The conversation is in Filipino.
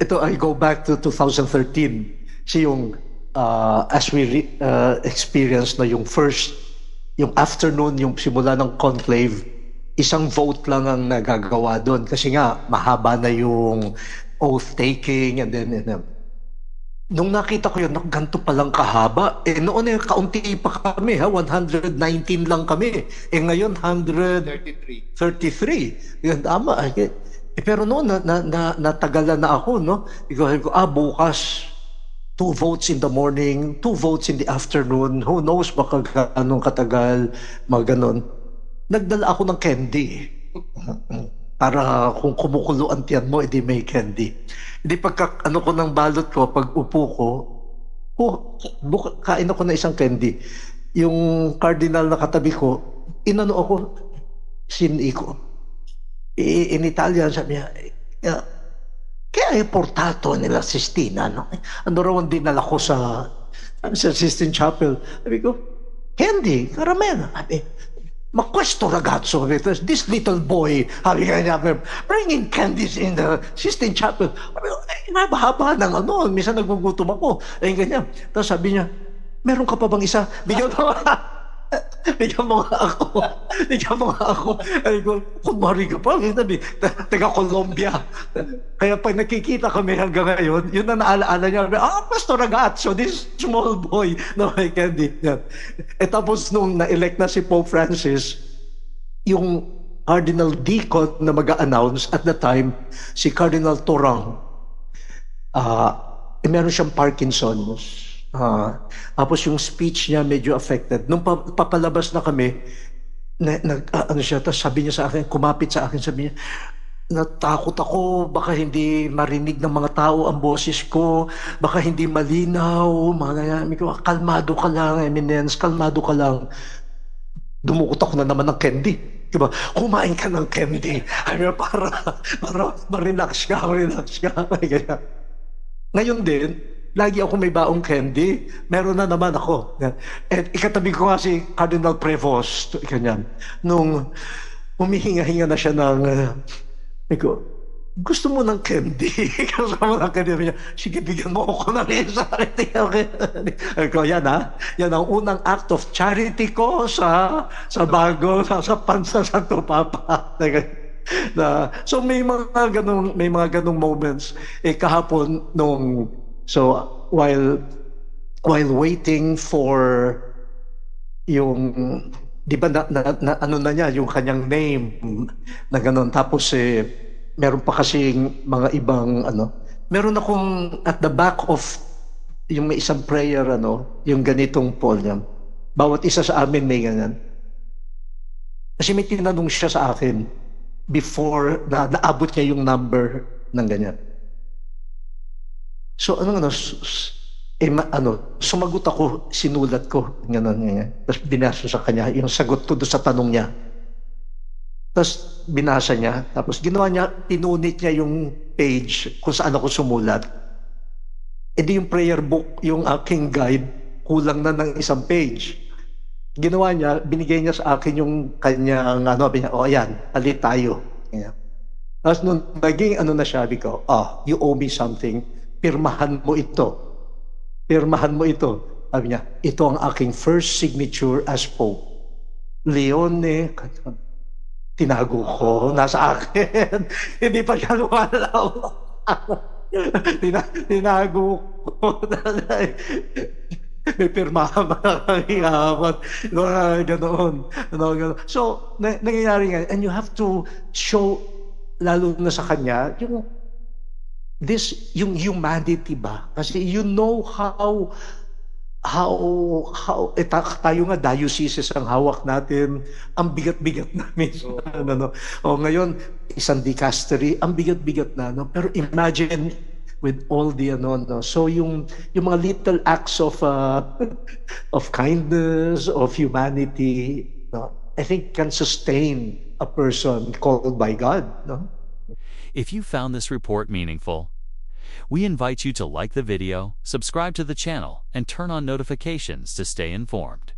ito, I go back to 2013. Siya yung, as we experienced na yung first, yung afternoon, yung simula ng conclave, isang vote lang ang nagagawa doon. Kasi nga, mahaba na yung oath-taking, and then, nung nakita ko yun, ganito palang kahaba. Noon kaunti pa kami, 119 lang kami. Ngayon, 133. Yun, tama. Pero noon, natagalan na ako, no? Sabi ko, bukas, 2 votes in the morning, 2 votes in the afternoon. Who knows, baka ganong katagal, mga ganon. Nagdala ako ng candy. Para kung kumukulo ang tiyan mo, edi may candy. Hindi pagka ko ng balot ko, pag upo ko, kain ako ng isang candy. Yung cardinal na katabi ko, inano ako, sini ko. In Italian, sabi niya, kaya portato nila Sistina, no? Ano raw ang dinala ko sa Sistine Chapel? Sabi ko, candy, caramel. Sabi, ma questo ragazzo, this little boy, bringing candies in the Sistine Chapel. Haba-haba ng minsan nagugutom ako. Ganyan. Tapos sabi niya, meron ka pa bang isa? Bigyan mo nga ako. Bigyan mo nga ako. Ay ko, kumari ka pa. Sabi, taga Colombia. Kaya pag nakikita kami hanggang ngayon, yun na naalaala niya. Pastor Ragazzo, this small boy na may candy. Tapos nung na-elect na si Pope Francis, yung Cardinal Deacon na mag-a-announce at the time, si Cardinal Torang, meron siyang Parkinson's. Tapos yung speech niya medyo affected. Nung papalabas na kami, tapos sabi niya sa akin, kumapit sa akin, sabi niya, natakot ako, baka hindi marinig ng mga tao ang boses ko, baka hindi malinaw, kalmado ka lang, Eminence, kalmado ka lang. Dumukot ako na naman ng candy. Diba? Kumain ka ng candy. Para ma-relax ka. Ngayon din, lagi ako may baong candy. Meron na naman ako. At ikatabi ko nga si Cardinal Prevost. Ganyan. Nung humihinga-hinga na siya ng... gusto mo ng candy? Gusto mo ng candy? Sige, bigyan mo ako ng isa. Yan ang unang act of charity ko sa bago, sa pansa Santo Papa. So may mga ganong moments. Kahapon nung... So while waiting for yung, di ba ano na niya yung kanyang name na gano'n, tapos meron pa kasing mga ibang meron akong at the back of yung may isang prayer yung ganitong poem. Bawat isa sa amin may ganyan. Kasi may tinanong siya sa akin before naabot niya yung number ng ganyan. So sumagot ako, sinulat ko, ganyan. Tapos binasa sa kanya, yung sagot ko doon sa tanong niya. Tapos binasa niya, tapos ginawa niya, pinunit niya yung page kung saan ako sumulat. Di yung prayer book, yung aking guide, kulang na ng isang page. Ginawa niya, binigay niya sa akin yung kanyang, ayan, halit tayo. Ganyan. Tapos nung naging na siya, sabi ko, you owe me something. Pirmahan mo ito. Sabi niya, ito ang aking first signature as Pope. Leone, tinago ko, nasa akin. Hindi pa siya lumalaw. Tinago ko. May pirmahan ba kami hapon. Ganoon. So, nangyayari nga, and you have to show, lalo na sa kanya, yung humanity ba? Kasi you know how tayo nga diocese ang hawak natin, ang bigat-bigat namin. Ngayon, isang dicastery, ang bigat-bigat na. Pero imagine with all the so yung mga little acts of kindness, of humanity, I think can sustain a person called by God. If you found this report meaningful, we invite you to like the video, subscribe to the channel, and turn on notifications to stay informed.